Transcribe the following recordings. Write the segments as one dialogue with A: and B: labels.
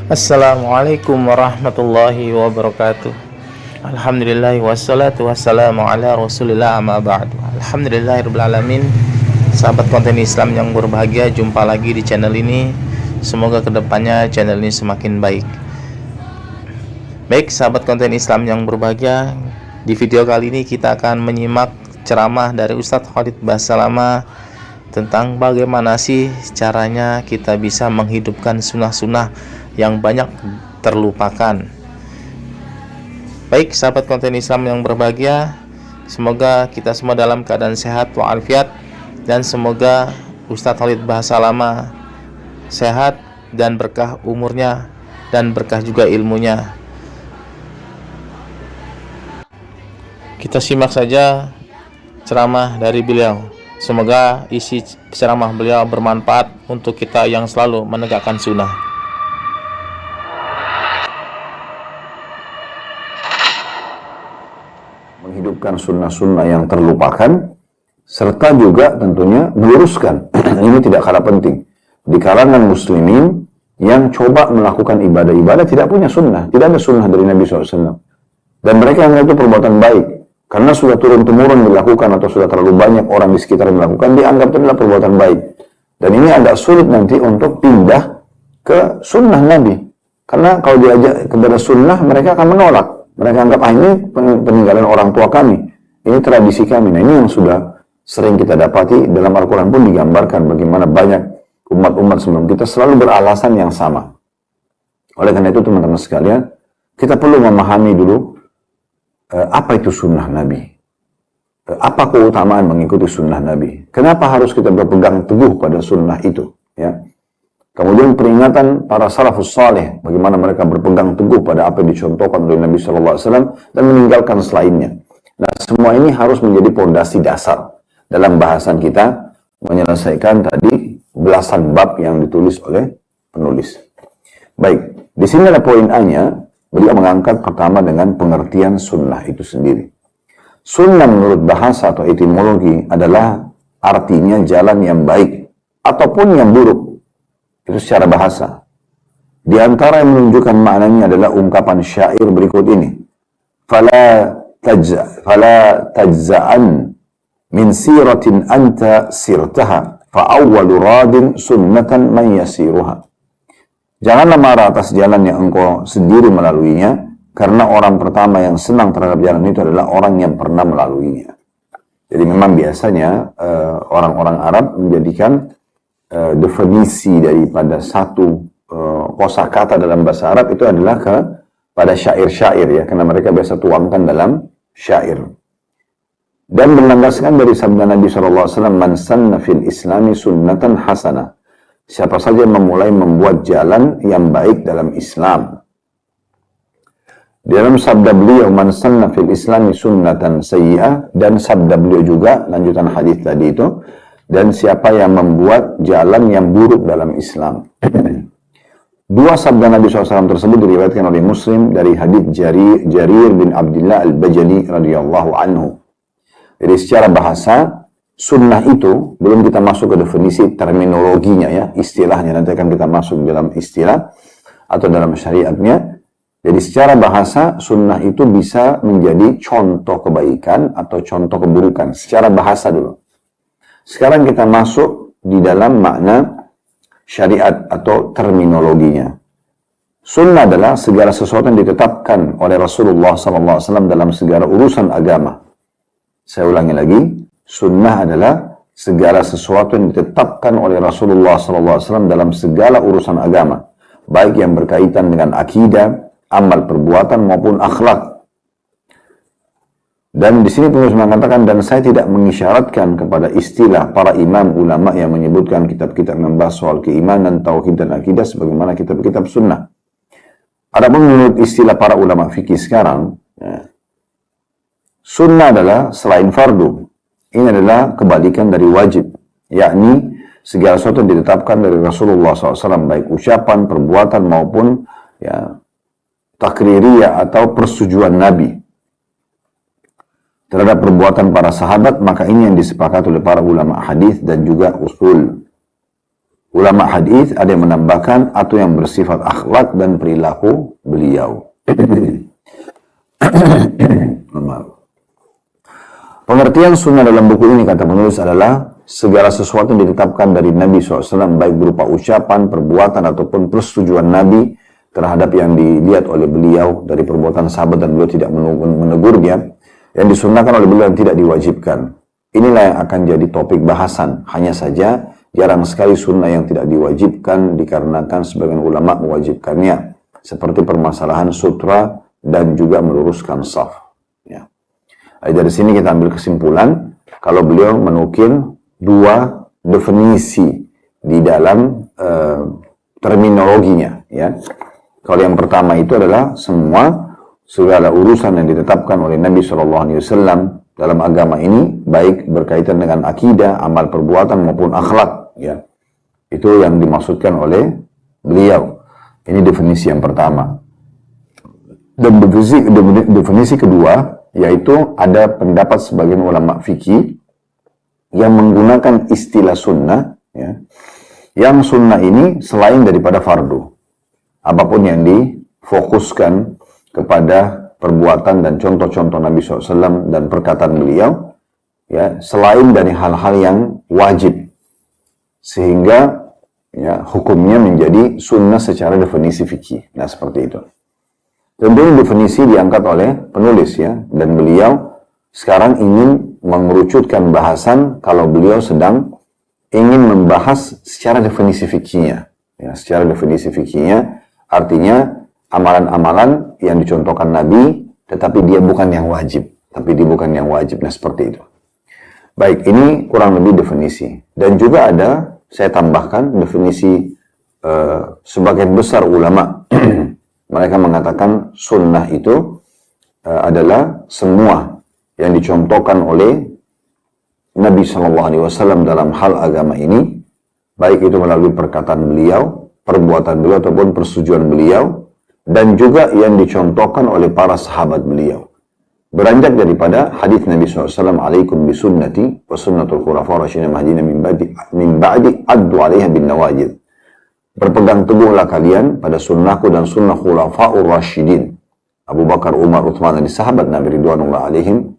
A: Assalamualaikum warahmatullahi wabarakatuh. Alhamdulillah wassalatu wassalamu ala rasulillah amma ba'du. Alhamdulillahirabbil alamin. Sahabat konten Islam yang berbahagia, jumpa lagi di channel ini. Semoga kedepannya channel ini semakin baik. Baik sahabat konten Islam yang berbahagia, di video kali ini kita akan menyimak ceramah dari Ustadz Khalid Basalamah tentang bagaimana sih caranya kita bisa menghidupkan sunnah-sunnah yang banyak terlupakan. Baik sahabat konten Islam yang berbahagia, semoga kita semua dalam keadaan sehat walafiat, dan semoga Ustadz Khalid Basalamah sehat dan berkah umurnya dan berkah juga ilmunya. Kita simak saja ceramah dari beliau. Semoga isi ceramah beliau bermanfaat untuk kita yang selalu menegakkan sunnah.
B: Menghidupkan sunnah-sunnah yang terlupakan, serta juga tentunya meluruskan. Ini tidak kalah penting di kalangan muslimin yang coba melakukan ibadah-ibadah tidak punya sunnah, tidak ada sunnah dari Nabi SAW, dan mereka yang itu perbuatan baik karena sudah turun-temurun dilakukan atau sudah terlalu banyak orang di sekitar melakukan, dianggap itu adalah perbuatan baik. Dan ini agak sulit nanti untuk pindah ke sunnah Nabi, karena kalau diajak kepada sunnah mereka akan menolak. Mereka anggap, ini peninggalan orang tua kami, ini tradisi kami. Nah, ini yang sudah sering kita dapati dalam Al-Quran pun digambarkan bagaimana banyak umat-umat sebelum kita selalu beralasan yang sama. Oleh karena itu teman-teman sekalian, kita perlu memahami dulu apa itu sunnah Nabi. Apa keutamaan mengikuti sunnah Nabi? Kenapa harus kita berpegang teguh pada sunnah itu? Ya. Kemudian peringatan para salafus saleh, bagaimana mereka berpegang teguh pada apa yang dicontohkan oleh Nabi SAW dan meninggalkan selainnya. Nah, semua ini harus menjadi pondasi dasar dalam bahasan kita menyelesaikan tadi belasan bab yang ditulis oleh penulis. Baik, di sini ada poin A-nya. Beliau mengangkat pertama dengan pengertian sunnah itu sendiri. Sunnah menurut bahasa atau etimologi adalah artinya jalan yang baik ataupun yang buruk. Itu secara bahasa. Di antara yang menunjukkan maknanya adalah ungkapan syair berikut ini. Fala tajza'an min siratin anta sirtaha fa awwalu radin sunnatan man yasiruha. Janganlah marah atas jalan yang engkau sendiri melaluinya, karena orang pertama yang senang terhadap jalan itu adalah orang yang pernah melaluinya. Jadi memang biasanya orang-orang Arab menjadikan definisi daripada satu kosakata dalam bahasa Arab itu adalah pada syair-syair, ya, karena mereka biasa tuangkan dalam syair. Dan berlandaskan dari sabda Nabi SAW, man sanna fil islami sunnatan hasanah. Siapa saja yang memulai membuat jalan yang baik dalam Islam. Di dalam sabda beliau, man sanna fil islami sunnatan sayyi'ah, dan sabda beliau juga lanjutan hadis tadi itu, dan siapa yang membuat jalan yang buruk dalam Islam. Dua sabda Nabi SAW tersebut diriwayatkan oleh Muslim dari hadits Jarir bin Abdullah Al-Bajali radhiyallahu anhu. Jadi secara bahasa, sunnah itu, belum kita masuk ke definisi terminologinya, ya, istilahnya, nanti akan kita masuk dalam istilah atau dalam syariatnya. Jadi secara bahasa, sunnah itu bisa menjadi contoh kebaikan atau contoh keburukan, secara bahasa dulu. Sekarang kita masuk di dalam makna syariat atau terminologinya. Sunnah adalah segala sesuatu yang ditetapkan oleh Rasulullah SAW dalam segala urusan agama. Saya ulangi lagi, sunnah adalah segala sesuatu yang ditetapkan oleh Rasulullah SAW dalam segala urusan agama, baik yang berkaitan dengan akidah, amal perbuatan maupun akhlak. Dan di sini penulis mengatakan, dan saya tidak mengisyaratkan kepada istilah para imam ulama yang menyebutkan kitab-kitab membahas soal keimanan, tauhid dan akidah sebagaimana kitab-kitab sunnah. Adapun menurut istilah para ulama fikih sekarang, ya, sunnah adalah selain fardu. Ini adalah kebalikan dari wajib, yakni segala sesuatu yang ditetapkan dari Rasulullah SAW, baik ucapan, perbuatan maupun ya takririyah atau persetujuan Nabi terhadap perbuatan para sahabat, maka ini yang disepakati oleh para ulama hadis dan juga usul. Ulama hadis ada yang menambahkan atau yang bersifat akhlak dan perilaku beliau. Pengertian sunnah dalam buku ini, kata penulis, adalah segala sesuatu yang ditetapkan dari Nabi SAW, baik berupa ucapan, perbuatan, ataupun persetujuan Nabi terhadap yang dilihat oleh beliau dari perbuatan sahabat dan beliau tidak menegurnya, yang disunnahkan oleh beliau dan tidak diwajibkan. Inilah yang akan jadi topik bahasan. Hanya saja jarang sekali sunnah yang tidak diwajibkan dikarenakan sebagian ulama mewajibkannya, seperti permasalahan sutra dan juga meluruskan shaf. Ya. Dari sini kita ambil kesimpulan kalau beliau menukil dua definisi di dalam terminologinya. Ya. Kalau yang pertama itu adalah segala urusan yang ditetapkan oleh Nabi SAW dalam agama ini, baik berkaitan dengan akidah, amal perbuatan maupun akhlak, ya, itu yang dimaksudkan oleh beliau. Ini definisi yang pertama. Dan definisi kedua, yaitu ada pendapat sebagian ulama fikih yang menggunakan istilah sunnah, ya, yang sunnah ini selain daripada fardu, apapun yang difokuskan kepada perbuatan dan contoh-contoh Nabi SAW dan perkataan beliau, ya, selain dari hal-hal yang wajib, sehingga ya, hukumnya menjadi sunnah secara definisi fikih. Nah, seperti itu. Tentunya definisi diangkat oleh penulis, ya, dan beliau sekarang ingin mengerucutkan bahasan kalau beliau sedang ingin membahas secara definisi fikihnya. Ya, secara definisi fikihnya artinya amalan-amalan yang dicontohkan Nabi, tetapi dia bukan yang wajib. Nah, seperti itu. Baik, ini kurang lebih definisi. Dan juga ada, saya tambahkan definisi sebagian besar ulama. Mereka mengatakan sunnah itu adalah semua yang dicontohkan oleh Nabi SAW dalam hal agama ini, baik itu melalui perkataan beliau, perbuatan beliau, ataupun persetujuan beliau, dan juga yang dicontohkan oleh para sahabat beliau. Beranjak daripada hadis Nabi SAW, alaikum bisunnati wa sunnatul khulafa rasyidin mahdina min ba'di addu alaiha bin nawajid. Berpegang teguhlah kalian pada sunnahku dan sunnah khulafa'ur rasyidin, Abu Bakar, Umar, Uthman, dan sahabat Nabi ridwanullah alaihim,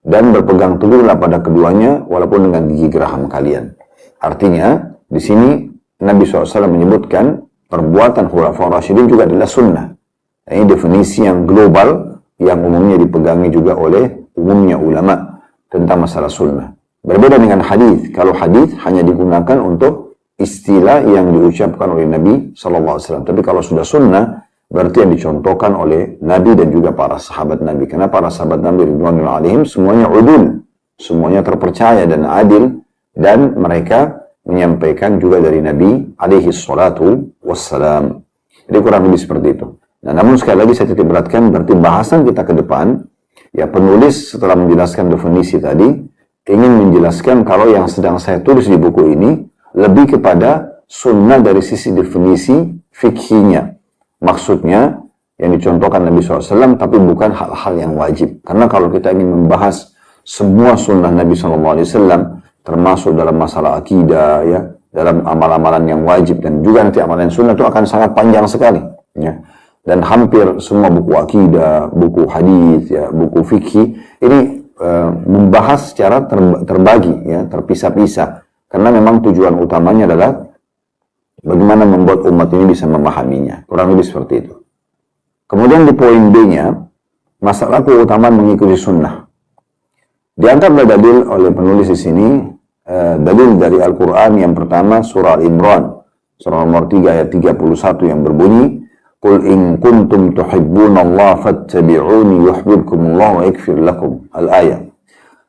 B: dan berpegang teguhlah pada keduanya walaupun dengan gigi geraham kalian. Artinya di sini Nabi SAW menyebutkan perbuatan khulafa'ur rasyidin juga adalah sunnah. Ini definisi yang global yang umumnya dipegangi juga oleh umumnya ulama tentang masalah sunnah. Berbeda dengan hadis. Kalau hadis hanya digunakan untuk istilah yang diucapkan oleh Nabi SAW. Tapi kalau sudah sunnah, berarti yang dicontohkan oleh Nabi dan juga para sahabat Nabi. Karena para sahabat Nabi ridwanullah alaihim semuanya udul, semuanya terpercaya dan adil, dan mereka menyampaikan juga dari Nabi alaihi salatu wassalam. Jadi kurang lebih seperti itu. Nah, namun sekali lagi saya titik beratkan, berarti bahasan kita ke depan, ya, penulis setelah menjelaskan definisi tadi, ingin menjelaskan kalau yang sedang saya tulis di buku ini lebih kepada sunnah dari sisi definisi fikihnya. Maksudnya yang dicontohkan Nabi SAW, tapi bukan hal-hal yang wajib. Karena kalau kita ingin membahas semua sunnah Nabi SAW, termasuk dalam masalah akidah, ya, dalam amal-amalan yang wajib dan juga nanti amalan sunnah, itu akan sangat panjang sekali, ya. Dan hampir semua buku akidah, buku hadis, ya, buku fikih ini membahas secara terbagi, ya, terpisah-pisah. Karena memang tujuan utamanya adalah bagaimana membuat umat ini bisa memahaminya. Kurang lebih seperti itu. Kemudian di poin B-nya, masalah keutamaan mengikuti sunnah. Diangkatlah dalil oleh penulis di sini, dalil dari Al-Quran yang pertama, surah Al-Imran, surah nomor 3 ayat 31 yang berbunyi, Qul in kuntum tuhibbunallaha fattabi'uni yuhibbukumullah wa yaghfir lakum. Al-ayat.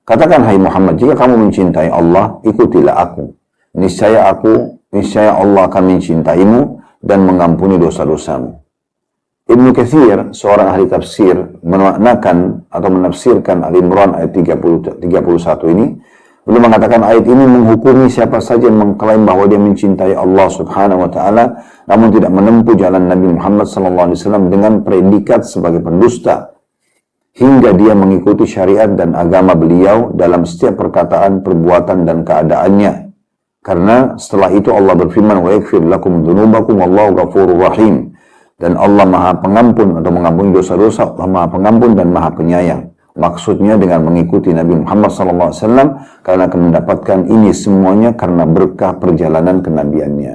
B: Katakan, hai Muhammad, jika kamu mencintai Allah, ikutilah aku. Niscaya Allah akan mencintaimu dan mengampuni dosa-dosamu. Ibnu Katsir, seorang ahli tafsir, memaknakan atau menafsirkan Al-Imran ayat 31 ini, beliau mengatakan ayat ini menghukumi siapa saja yang mengklaim bahwa dia mencintai Allah Subhanahu wa taala namun tidak menempuh jalan Nabi Muhammad SAW dengan predikat sebagai pendusta hingga dia mengikuti syariat dan agama beliau dalam setiap perkataan, perbuatan dan keadaannya. Karena setelah itu Allah berfirman, wa yaghfir lakum dzunubakum wallahu ghafurur rahim. Dan Allah Maha Pengampun atau mengampuni dosa-dosa, Allah Maha Pengampun dan Maha Penyayang. Maksudnya dengan mengikuti Nabi Muhammad SAW karena akan mendapatkan ini semuanya karena berkah perjalanan kenabiannya.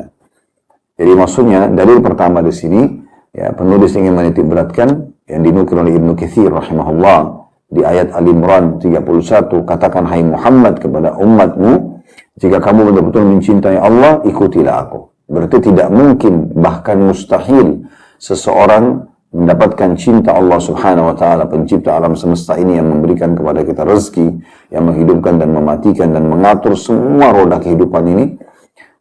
B: Jadi maksudnya dalil pertama di sini, ya, penulis ingin menitik beratkan yang dinukil oleh Ibnu Katsir rahimahullah di ayat Al-Imran 31, katakan hai Muhammad kepada umatmu, jika kamu betul-betul mencintai Allah, ikutilah aku. Berarti tidak mungkin, bahkan mustahil seseorang mendapatkan cinta Allah Subhanahu wa taala, pencipta alam semesta ini yang memberikan kepada kita rezeki, yang menghidupkan dan mematikan dan mengatur semua roda kehidupan ini,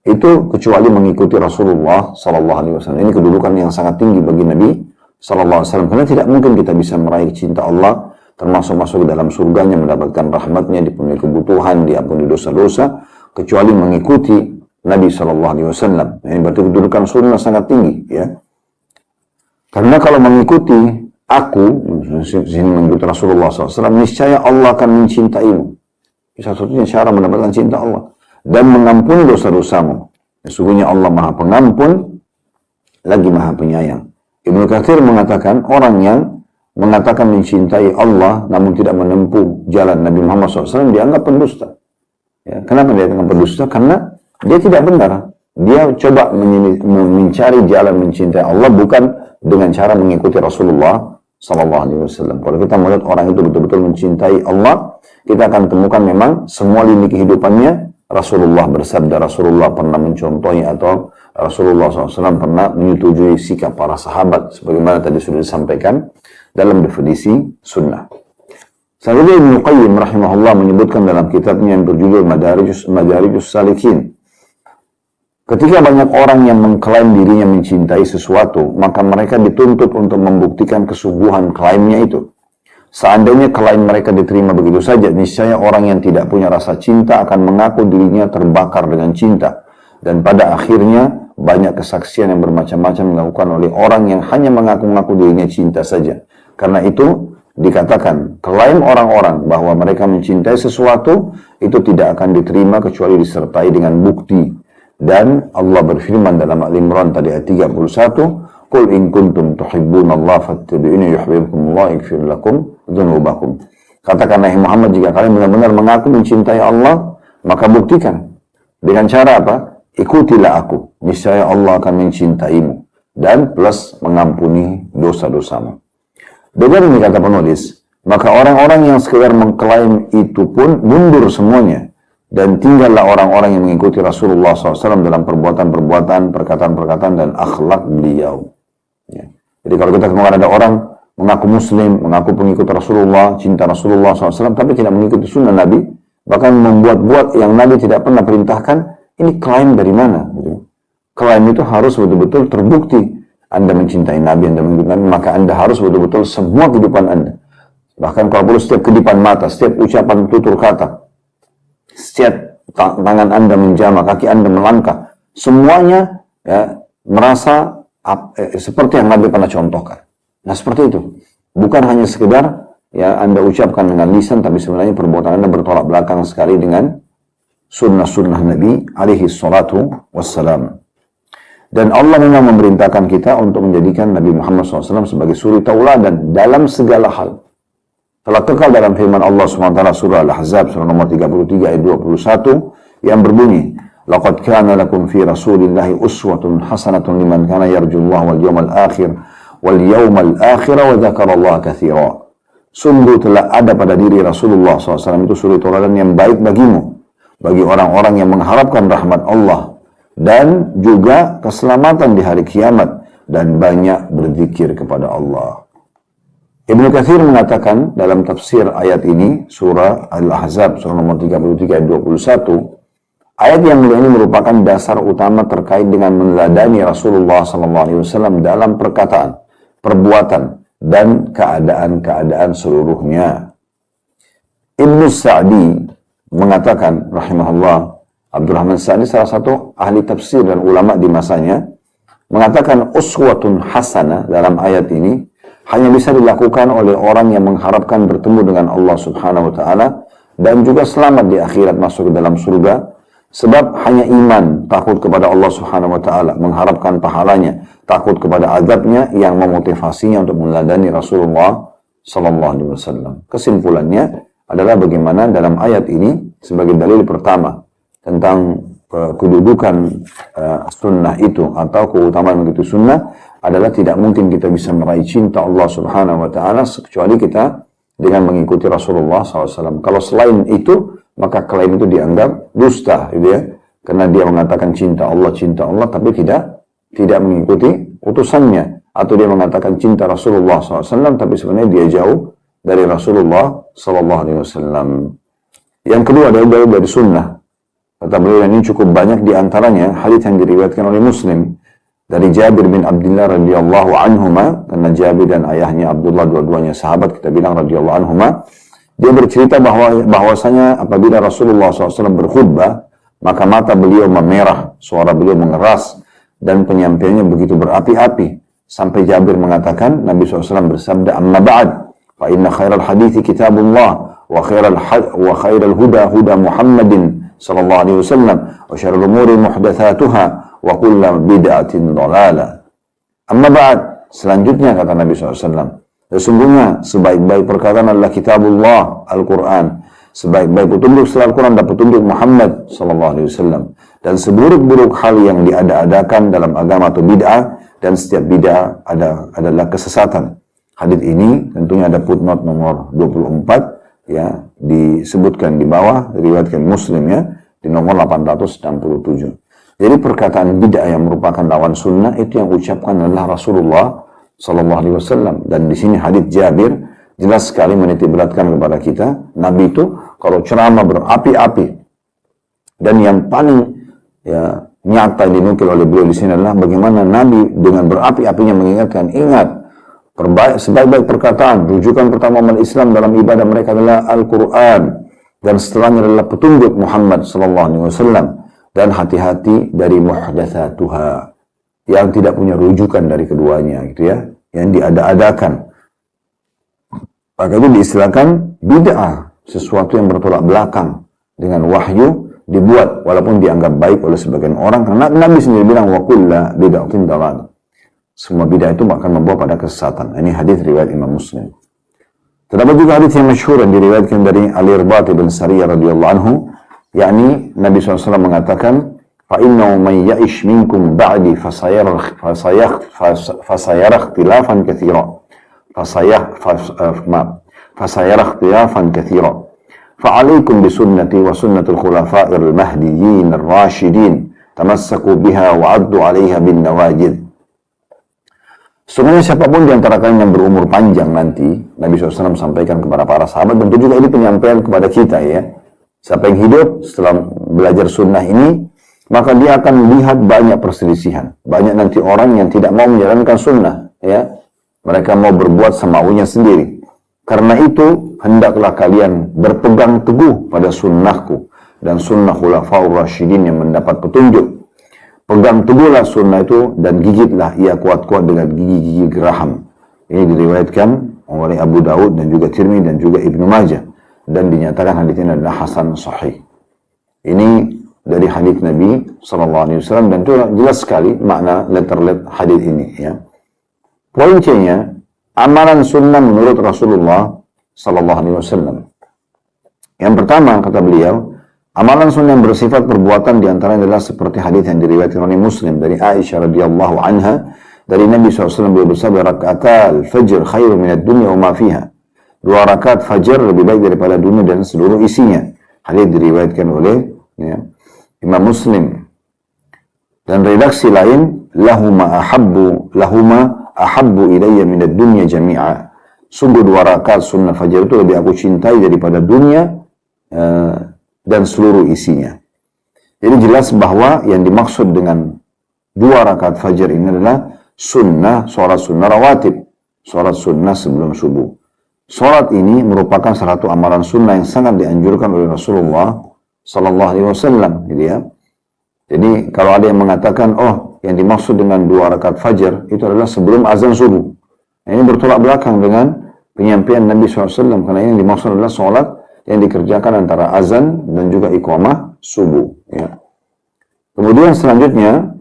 B: itu kecuali mengikuti Rasulullah sallallahu alaihi wasallam. Ini kedudukan yang sangat tinggi bagi Nabi sallallahu alaihi wasallam, karena tidak mungkin kita bisa meraih cinta Allah, termasuk masuk ke dalam surganya, mendapatkan rahmatnya, dipenuhi kebutuhan, diampuni dosa-dosa, kecuali mengikuti Nabi sallallahu alaihi wasallam. Ini berarti kedudukan sunnah sangat tinggi, ya. Karena kalau mengikuti aku, sini mengikuti Rasulullah SAW, niscaya Allah akan mencintaimu. Satu-satunya cara mendapatkan cinta Allah. Dan mengampuni dosa-dosamu. Sesungguhnya Allah Maha Pengampun, lagi Maha Penyayang. Ibnu Katsir mengatakan, orang yang mengatakan mencintai Allah, namun tidak menempuh jalan Nabi Muhammad SAW, dianggap pendusta. Ya, kenapa dia dianggap pendusta? Karena dia tidak benar. Dia coba mencari jalan mencintai Allah bukan dengan cara mengikuti Rasulullah sallallahu alaihi wasallam. Kalau kita melihat orang itu betul-betul mencintai Allah, kita akan temukan memang semua lini kehidupannya Rasulullah bersabda, Rasulullah pernah mencontohi, atau Rasulullah SAW pernah menyetujui sikap para sahabat sebagaimana tadi sudah disampaikan dalam definisi sunnah. Selanjutnya Ibnu Qayyim rahimahullah menyebutkan dalam kitabnya yang berjudul Madarijus Salikin, ketika banyak orang yang mengklaim dirinya mencintai sesuatu, maka mereka dituntut untuk membuktikan kesungguhan klaimnya itu. Seandainya klaim mereka diterima begitu saja, niscaya orang yang tidak punya rasa cinta akan mengaku dirinya terbakar dengan cinta. Dan pada akhirnya, banyak kesaksian yang bermacam-macam dilakukan oleh orang yang hanya mengaku-ngaku dirinya cinta saja. Karena itu, dikatakan, klaim orang-orang bahwa mereka mencintai sesuatu, itu tidak akan diterima kecuali disertai dengan bukti. Dan Allah berfirman dalam Al-Imran tadi ayat 31, Qul in kuntum tuhibbunallaha fattabi'uni yuhibbukumullah yaghfir lakum dzunubakum. Katakan hai Muhammad, jika kalian benar-benar mengaku mencintai Allah, maka buktikan. Dengan cara apa? Ikutilah aku, niscaya Allah akan mencintaimu dan plus mengampuni dosa-dosamu. Dengan ini kata penulis, maka orang-orang yang sekedar mengklaim itu pun mundur semuanya. Dan tinggallah orang-orang yang mengikuti Rasulullah SAW dalam perbuatan-perbuatan, perkataan-perkataan, dan akhlak beliau. Ya. Jadi kalau kita kemarin ada orang mengaku muslim, mengaku pengikut Rasulullah, cinta Rasulullah SAW, tapi tidak mengikuti sunnah Nabi, bahkan membuat-buat yang Nabi tidak pernah perintahkan, ini klaim dari mana? Gitu. Klaim itu harus betul-betul terbukti. Anda mencintai Nabi, Anda mengikuti Nabi, maka Anda harus betul-betul semua kehidupan Anda. Bahkan kalau perlu setiap kedipan mata, setiap ucapan tutur kata, setiap tangan Anda menjama, kaki Anda melangkah, semuanya ya, merasa seperti yang Nabi pernah contohkan. Nah seperti itu. Bukan hanya sekedar ya Anda ucapkan dengan lisan, tapi sebenarnya perbuatan Anda bertolak belakang sekali dengan sunnah-sunnah Nabi alaihi salatu wassalam. Dan Allah memang memerintahkan kita untuk menjadikan Nabi Muhammad SAW sebagai suri tauladan dalam segala hal. Telah kekal dalam firman Allah SWT surah Al-Ahzab surah nomor 33 ayat 21 yang berbunyi, laqad kana lakum fi rasulillahi uswatun hasanatun liman kana yarjullaha wal yawmal akhir wal yawmal akhir wa dzakarallaha katsira. Sungguh telah ada pada diri Rasulullah SAW itu suri tauladan yang baik bagimu, bagi orang-orang yang mengharapkan rahmat Allah dan juga keselamatan di hari kiamat dan banyak berzikir kepada Allah. Ibnu Katsir mengatakan dalam tafsir ayat ini, surah Al-Ahzab, surah nomor 33 ayat 21, ayat yang mulia ini merupakan dasar utama terkait dengan meneladani Rasulullah SAW dalam perkataan, perbuatan, dan keadaan-keadaan seluruhnya. Ibnu Sa'di mengatakan, rahimahullah, Abdurrahman Sa'di salah satu ahli tafsir dan ulama di masanya, mengatakan uswatun hasanah dalam ayat ini hanya bisa dilakukan oleh orang yang mengharapkan bertemu dengan Allah Subhanahu wa taala dan juga selamat di akhirat masuk ke dalam surga, Sebab hanya iman, takut kepada Allah Subhanahu wa taala, mengharapkan pahalanya, takut kepada azabnya yang memotivasinya untuk meneladani Rasulullah sallallahu alaihi wasallam. Kesimpulannya adalah bagaimana dalam ayat ini sebagai dalil pertama tentang kedudukan sunnah itu atau keutamaan begitu sunnah adalah tidak mungkin kita bisa meraih cinta Allah Subhanahu wa taala kecuali kita dengan mengikuti Rasulullah SAW. Kalau selain itu, maka klaim itu dianggap dusta, gitu ya. Karena dia mengatakan cinta Allah, tapi tidak mengikuti utusannya. Atau dia mengatakan cinta Rasulullah SAW, tapi sebenarnya dia jauh dari Rasulullah SAW. Yang kedua adalah dari sunnah. Kata beliau, ini cukup banyak diantaranya hadits yang diriwayatkan oleh Muslim dari Jabir bin Abdullah radhiyallahu anhuma, karena Jabir dan ayahnya Abdullah dua-duanya sahabat, kita bilang radhiyallahu anhuma. Dia bercerita bahwasanya apabila Rasulullah SAW berkhutbah, maka mata beliau memerah, suara beliau mengeras, dan penyampaiannya begitu berapi-api. Sampai Jabir mengatakan, Nabi SAW bersabda, "Amma ba'd, fa inna khairal hadithi kitabullah, wa khairal huda huda Muhammadin sallallahu alaihi wasallam, wa syarrul umuri muhdatsatuha, wa kullu bid'atin dhalalah." Amma ba'd, selanjutnya kata Nabi SAW, sesungguhnya sebaik-baik perkataan adalah kitabullah, Al-Quran. Sebaik-baik petunjuk setelah Al-Quran dan petunjuk Muhammad SAW. Dan seburuk-buruk hal yang diada-adakan dalam agama atau bid'ah, dan setiap bid'ah adalah kesesatan. Hadits ini tentunya ada footnote nomor 24, ya, disebutkan di bawah, diriwayatkan Muslim, ya, di nomor 867. Jadi perkataan bid'ah yang merupakan lawan sunnah itu yang ucapkan adalah Rasulullah sallallahu alaihi wasallam. Dan di sini hadits Jabir jelas sekali menitikberatkan kepada kita, Nabi itu kalau ceramah berapi-api. Dan yang paling nyata dinukil oleh beliau di sini adalah bagaimana Nabi dengan berapi-apinya mengingatkan, ingat, sebaik-baik perkataan, rujukan pertama umat Islam dalam ibadah mereka adalah Al-Quran, dan setelahnya adalah petunjuk Muhammad sallallahu alaihi wasallam, dan hati-hati dari muhdatsatuha, yang tidak punya rujukan dari keduanya, gitu ya, yang diada-adakan. Maka itu diistilahkan bid'ah, sesuatu yang bertolak belakang dengan wahyu, dibuat walaupun dianggap baik oleh sebagian orang, karena Nabi sendiri bilang wa kullu bid'atin dhalalah. Semua bid'ah itu akan membawa pada kesesatan. Ini hadis riwayat Imam Muslim. Terdapat juga hadis yang masyhur yang diriwayatkan dari Al-Irbad bin Sariyah radhiyallahu anhu, yakni Nabi SAW mengatakan, فَإِنَّهُ مَنْ يَعِشْ مِنْكُمْ بَعْدِي فَسَيَرَ اخْتِلَافًا كَثِيرًا فَعَلَيْكُمْ بِسُنَّتِي وَسُنَّةِ الْخُلَفَاءِ الْمَهْدِيِّينَ الرَّاشِدِينَ تَمَسَّكُوا بِهَا وَعَضُّوا عَلَيْهَا بِالنَّوَاجِذِ. Sebenarnya siapapun di antara kalian yang berumur panjang nanti, Nabi SAW sampaikan kepada para sahabat, tentu juga ini penyampaian kepada kita, ya. Siapa yang hidup setelah belajar sunnah ini, maka dia akan melihat banyak perselisihan. Banyak nanti orang yang tidak mau menjalankan sunnah, ya. Mereka mau berbuat semaunya sendiri. Karena itu, hendaklah kalian berpegang teguh pada sunnahku dan sunnah khulafaur rasyidin yang mendapat petunjuk. Pegang teguhlah sunnah itu dan gigitlah ia kuat-kuat dengan gigi-gigi geraham. Ini diriwayatkan oleh Abu Daud dan juga Tirmidzi dan juga Ibnu Majah, dan dinyatakan hadits ini adalah hasan sahih. Ini dari hadits Nabi SAW, dan itu jelas sekali makna letter-let hadits ini, ya. Poin C-nya, amalan sunnah menurut Rasulullah SAW. Yang pertama, kata beliau, amalan sunnah yang bersifat perbuatan diantaranya adalah seperti hadits yang diriwayatkan oleh Muslim dari Aisyah radhiyallahu anha, dari Nabi SAW beliau bersabda, "Raka'atal fajr khairu minad dunya wa ma fiha." 2 rakaat fajar lebih baik daripada dunia dan seluruh isinya. Hadits diriwayatkan oleh, ya, Imam Muslim. Dan redaksi lain, lahuma ahabbu ilayya minad dunya jami'a. Sungguh 2 rakaat sunnah fajar itu lebih aku cintai daripada dunia dan seluruh isinya. Jadi jelas bahwa yang dimaksud dengan 2 rakaat fajar ini adalah sunnah, sholat sunnah rawatib, sholat sunnah sebelum subuh. Sholat ini merupakan salah satu amalan sunnah yang sangat dianjurkan oleh Rasulullah Sallallahu Alaihi Wasallam, gitu ya. Jadi kalau ada yang mengatakan, oh, yang dimaksud dengan 2 rakaat fajar itu adalah sebelum azan subuh. Nah, ini bertolak belakang dengan penyampaian Nabi SAW, karena ini yang dimaksud adalah sholat yang dikerjakan antara azan dan juga iqamah subuh. Ya. Kemudian selanjutnya,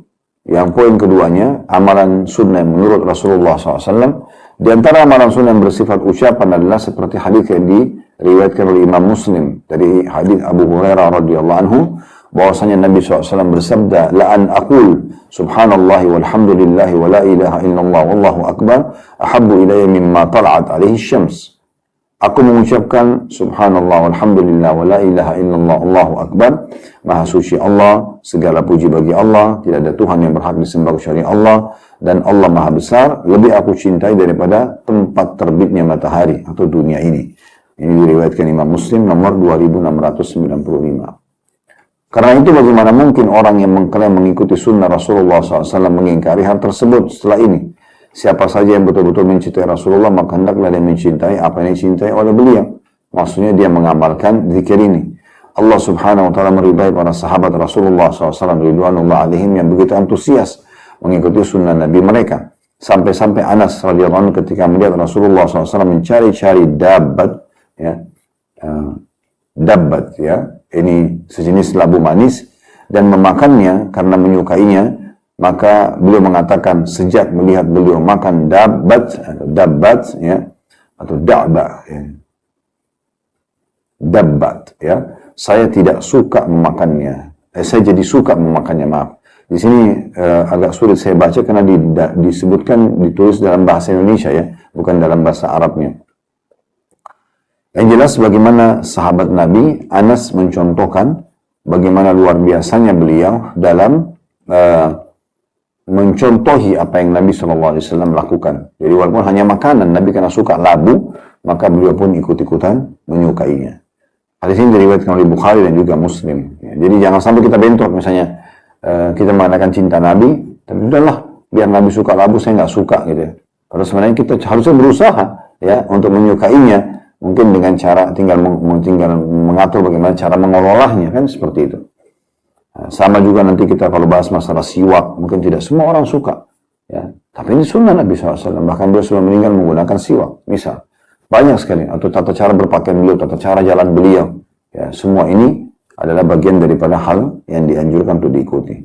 B: yang poin keduanya, amalan sunnah menurut Rasulullah SAW. Di antara amalan sunnah yang bersifat ucapan adalah seperti hadis yang diriwayatkan oleh Imam Muslim dari hadis Abu Hurairah radhiyallahu anhu, bahwasanya Nabi SAW bersabda, la an aqul subhanallah walhamdulillah wa la ilaha illallah wallahu akbar ahabbu ilayya mimma tal'at alaihi syams. Aku mengucapkan subhanallah walhamdulillah wa la ilaha illallah allahu akbar, maha suci Allah, segala puji bagi Allah, tidak ada Tuhan yang berhak disembah kecuali Allah, dan Allah maha besar, lebih aku cintai daripada tempat terbitnya matahari atau dunia ini. Ini diriwayatkan Imam Muslim nomor 2695. Karena itu bagaimana mungkin orang yang mengklaim mengikuti sunnah Rasulullah SAW mengingkari hal tersebut setelah ini? Siapa saja yang betul-betul mencintai Rasulullah, maka hendaklah dia mencintai apa yang dicintai oleh beliau. Maksudnya dia mengamalkan zikir ini. Allah Subhanahu wa taala meridai para sahabat Rasulullah SAW ridwanullah alaihim yang begitu antusias mengikuti sunnah Nabi mereka. Sampai-sampai Anas radhiyallahu anhu ketika melihat Rasulullah SAW mencari-cari dabbat, ya, dabbat, ya, ini sejenis labu manis, dan memakannya karena menyukainya, maka beliau mengatakan sejak melihat beliau makan dabbat, ya, atau da'ba, ya, dabbat, ya, saya tidak suka memakannya. Saya jadi suka memakannya, maaf. Di sini agak sulit saya baca karena disebutkan, ditulis dalam bahasa Indonesia, ya, bukan dalam bahasa Arabnya. Yang jelas bagaimana sahabat Nabi, Anas mencontohkan bagaimana luar biasanya beliau dalam mencontohi apa yang Nabi SAW lakukan. Jadi walaupun hanya makanan, Nabi karena suka labu, maka beliau pun ikut-ikutan menyukainya. Hadis ini diriwayatkan oleh Bukhari dan juga Muslim. Ya, jadi jangan sampai kita bentrok, misalnya kita mengatakan cinta Nabi, tapi udahlah, biar Nabi suka labu, saya nggak suka gitu ya. Kalau sebenarnya kita harusnya berusaha ya untuk menyukainya, mungkin dengan cara tinggal mengatur bagaimana cara mengelolanya, kan seperti itu. Sama juga nanti kita kalau bahas masalah siwak, mungkin tidak semua orang suka, ya. Tapi ini sunnah Nabi SAW, bahkan beliau sebelum meninggal menggunakan siwak, misal. Banyak sekali, atau tata cara berpakaian beliau, tata cara jalan beliau, ya. Semua ini adalah bagian daripada hal yang dianjurkan untuk diikuti.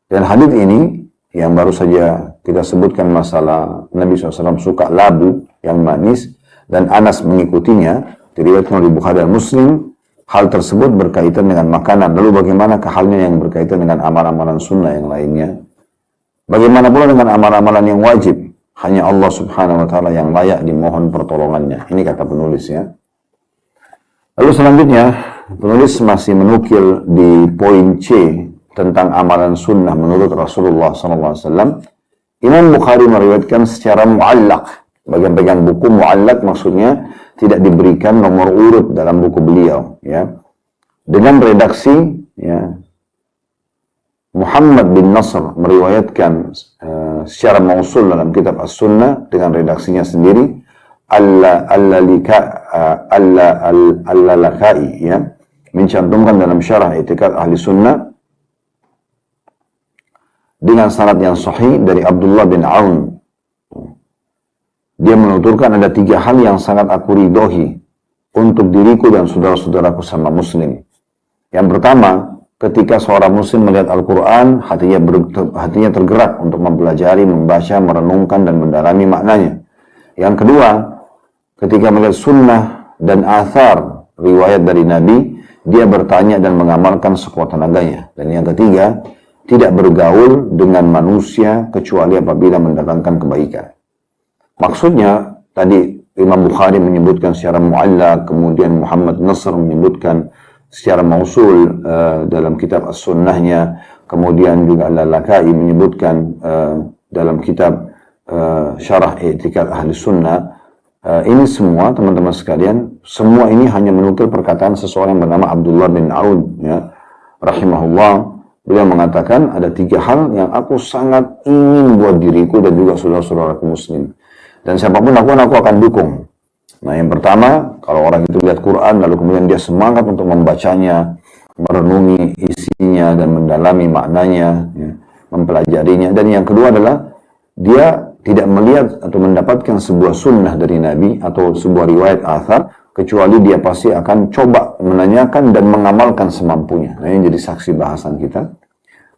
B: Dan hadis ini, yang baru saja kita sebutkan masalah Nabi SAW suka labu yang manis, dan Anas mengikutinya, diriwayatkan oleh Bukhari dan Muslim. Hal tersebut berkaitan dengan makanan. Lalu bagaimana halnya yang berkaitan dengan amalan-amalan sunnah yang lainnya? Bagaimana pula dengan amalan-amalan yang wajib? Hanya Allah Subhanahu wa taala yang layak dimohon pertolongannya. Ini kata penulis, ya. Lalu selanjutnya, penulis masih menukil di poin C tentang amalan sunnah menurut Rasulullah SAW. Imam Bukhari meriwayatkan secara mu'allaq. Bagian-bagian buku mu'allaq maksudnya tidak diberikan nomor urut dalam buku beliau, ya. Dengan redaksi, ya, Muhammad bin Nasr meriwayatkan secara mausul dalam kitab As-Sunnah dengan redaksinya sendiri, Al-Lalakai, ya, mencantumkan dalam syarah I'tiqad Ahli Sunnah dengan sanad yang sahih dari Abdullah bin Aun. Dia menuturkan ada 3 hal yang sangat aku ridhoi untuk diriku dan saudara-saudaraku sama muslim. Yang pertama, ketika seorang muslim melihat Al-Quran, hatinya tergerak untuk mempelajari, membaca, merenungkan, dan mendalami maknanya. Yang kedua, ketika melihat sunnah dan athar riwayat dari Nabi, dia bertanya dan mengamalkan sekuat tenaganya. Dan yang ketiga, tidak bergaul dengan manusia kecuali apabila mendatangkan kebaikan. Maksudnya, tadi Imam Bukhari menyebutkan secara mu'allaq, kemudian Muhammad Nasr menyebutkan secara mausul dalam kitab As-Sunnahnya, kemudian juga Al-Lalakai menyebutkan dalam kitab Syarah I'tiqad Ahli Sunnah. Ini semua, teman-teman sekalian, semua ini hanya menukil perkataan seseorang yang bernama Abdullah bin Aun, ya, rahimahullah. Beliau mengatakan ada 3 hal yang aku sangat ingin buat diriku dan juga saudara-saudaraku muslim. Dan siapapun aku akan dukung. Nah, yang pertama, kalau orang itu lihat Quran, lalu kemudian dia semangat untuk membacanya, merenungi isinya, dan mendalami maknanya, ya, mempelajarinya. Dan yang kedua adalah, dia tidak melihat atau mendapatkan sebuah sunnah dari Nabi, atau sebuah riwayat athar, kecuali dia pasti akan coba menanyakan dan mengamalkan semampunya. Nah, ini jadi saksi bahasan kita.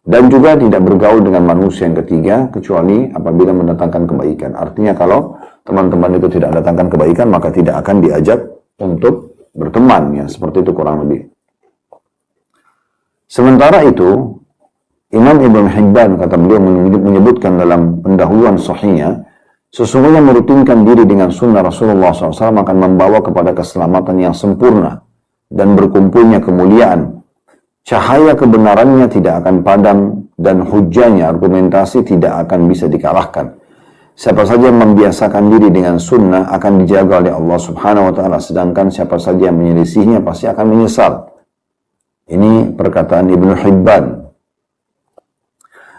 B: Dan juga tidak bergaul dengan manusia yang ketiga, kecuali apabila mendatangkan kebaikan. Artinya kalau teman-teman itu tidak datangkan kebaikan, maka tidak akan diajak untuk berteman, ya, seperti itu kurang lebih. Sementara itu, Imam Ibn Hibban, kata beliau, menyebutkan dalam pendahuluan sahihnya, sesungguhnya merutinkan diri dengan sunnah Rasulullah SAW akan membawa kepada keselamatan yang sempurna dan berkumpulnya kemuliaan. Cahaya kebenarannya tidak akan padam dan hujahnya, argumentasi tidak akan bisa dikalahkan. Siapa saja yang membiasakan diri dengan sunnah akan dijaga oleh Allah Subhanahu wa Ta'ala, sedangkan siapa saja yang menyelisihinya pasti akan menyesal. Ini perkataan Ibnu Hibban.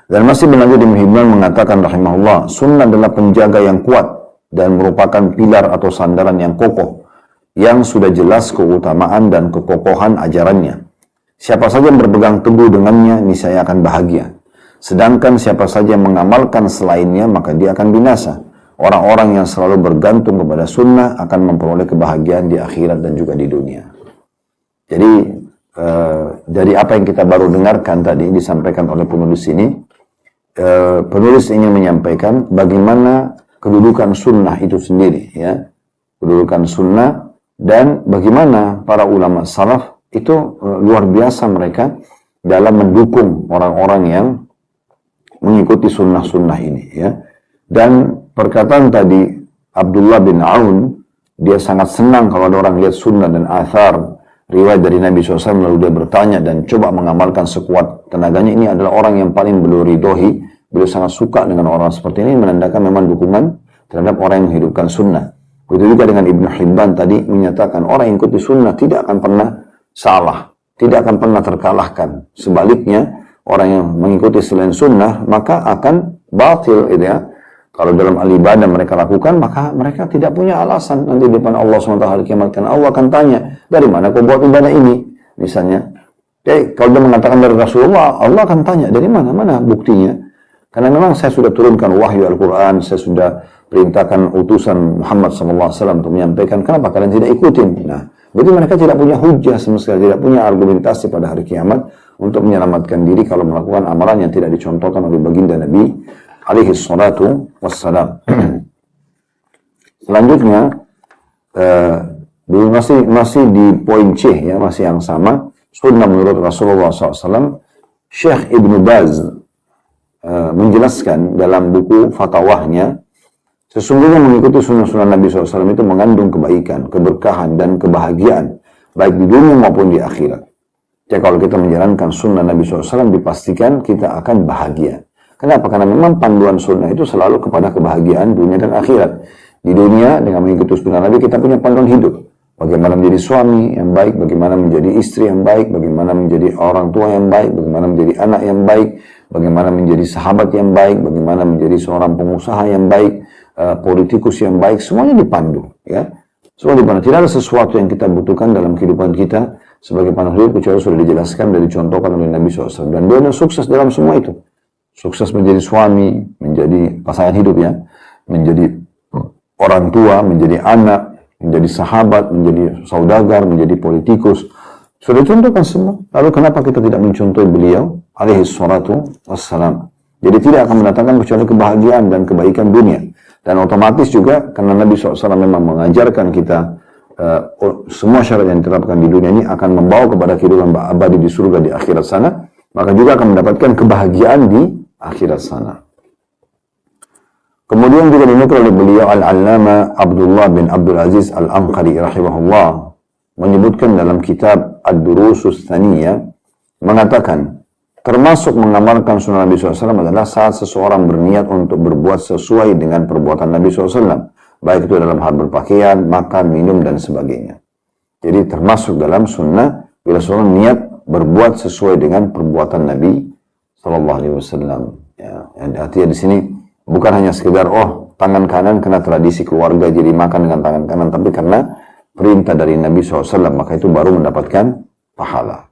B: Dan masih berlanjut, Ibnu Hibban mengatakan rahimahullah, sunnah adalah penjaga yang kuat dan merupakan pilar atau sandaran yang kokoh, yang sudah jelas keutamaan dan kekokohan ajarannya. Siapa saja yang berpegang teguh dengannya, niscaya akan bahagia. Sedangkan siapa saja yang mengamalkan selainnya, maka dia akan binasa. Orang-orang yang selalu bergantung kepada sunnah akan memperoleh kebahagiaan di akhirat dan juga di dunia. Jadi, dari apa yang kita baru dengarkan tadi, disampaikan oleh penulis ini, penulis ingin menyampaikan bagaimana kedudukan sunnah itu sendiri, ya. Kedudukan sunnah dan bagaimana para ulama salaf itu luar biasa mereka dalam mendukung orang-orang yang mengikuti sunnah-sunnah ini, ya. Dan perkataan tadi Abdullah bin Aun, dia sangat senang kalau ada orang lihat sunnah dan athar riwayat dari Nabi SAW, lalu dia bertanya dan coba mengamalkan sekuat tenaganya. Ini adalah orang yang paling beliau ridhoi. Beliau sangat suka dengan orang seperti ini, menandakan memang dukungan terhadap orang yang menghidupkan sunnah. Begitu juga dengan Ibnu Hibban tadi menyatakan orang yang ikuti sunnah tidak akan pernah salah, tidak akan pernah terkalahkan. Sebaliknya, orang yang mengikuti selain sunnah maka akan batil, gitu ya. Kalau dalam al-ibadah mereka lakukan, maka mereka tidak punya alasan. Nanti di depan Allah SWT hari kiamat, Allah akan tanya, dari mana kau buat ibadah ini? Misalnya, kalau dia mengatakan dari Rasulullah, Allah akan tanya, dari mana? Mana buktinya? Karena memang saya sudah turunkan wahyu Al-Quran, saya sudah perintahkan utusan Muhammad SAW untuk menyampaikan, kenapa kalian tidak ikutin? Nah, jadi mereka tidak punya hujah sama sekali, tidak punya argumentasi pada hari kiamat untuk menyelamatkan diri kalau melakukan amalan yang tidak dicontohkan oleh baginda Nabi alaihi salatu wassalam. Selanjutnya, masih di poin C, ya, masih yang sama, sunnah menurut Rasulullah SAW. Syekh Ibn Baz menjelaskan dalam buku fatwahnya, sesungguhnya mengikuti sunnah-sunnah Nabi SAW itu mengandung kebaikan, keberkahan, dan kebahagiaan, baik di dunia maupun di akhirat. Jadi kalau kita menjalankan sunnah Nabi SAW, dipastikan kita akan bahagia. Kenapa? Karena memang panduan sunnah itu selalu kepada kebahagiaan dunia dan akhirat. Di dunia, dengan mengikuti sunnah Nabi, kita punya panduan hidup. Bagaimana menjadi suami yang baik, bagaimana menjadi istri yang baik, bagaimana menjadi orang tua yang baik, bagaimana menjadi anak yang baik, bagaimana menjadi sahabat yang baik, bagaimana menjadi seorang pengusaha yang baik, politikus yang baik, semuanya dipandu, ya. Semua dipandu. Tidak ada sesuatu yang kita butuhkan dalam kehidupan kita sebagai panduan hidup kecuali sudah dijelaskan dan dicontohkan oleh Nabi SAW. Dan beliau sukses dalam semua itu. Sukses menjadi suami, menjadi pasangan hidup, ya, menjadi orang tua, menjadi anak, menjadi sahabat, menjadi saudagar, menjadi politikus. Sudah contohkan semua. Lalu kenapa kita tidak mencontoh beliau alaihi salatu wassalam? Jadi tidak akan mendatangkan kecuali kebahagiaan dan kebaikan dunia. Dan otomatis juga karena Nabi SAW memang mengajarkan kita semua syarat yang diterapkan di dunia ini akan membawa kepada kehidupan abadi di surga di akhirat sana, maka juga akan mendapatkan kebahagiaan di akhirat sana. Kemudian juga dinukil oleh beliau Al-Allama Abdullah bin Abdul Aziz Al-Anqari rahimahullah menyebutkan dalam kitab Ad-Durusus Tsaniyah, mengatakan termasuk mengamalkan sunnah Nabi SAW adalah saat seseorang berniat untuk berbuat sesuai dengan perbuatan Nabi SAW, baik itu dalam hal berpakaian, makan, minum, dan sebagainya. Jadi termasuk dalam sunnah bila seorang niat berbuat sesuai dengan perbuatan Nabi SAW. Ya, artinya di sini bukan hanya sekedar tangan kanan karena tradisi keluarga jadi makan dengan tangan kanan, tapi karena perintah dari Nabi SAW, maka itu baru mendapatkan pahala.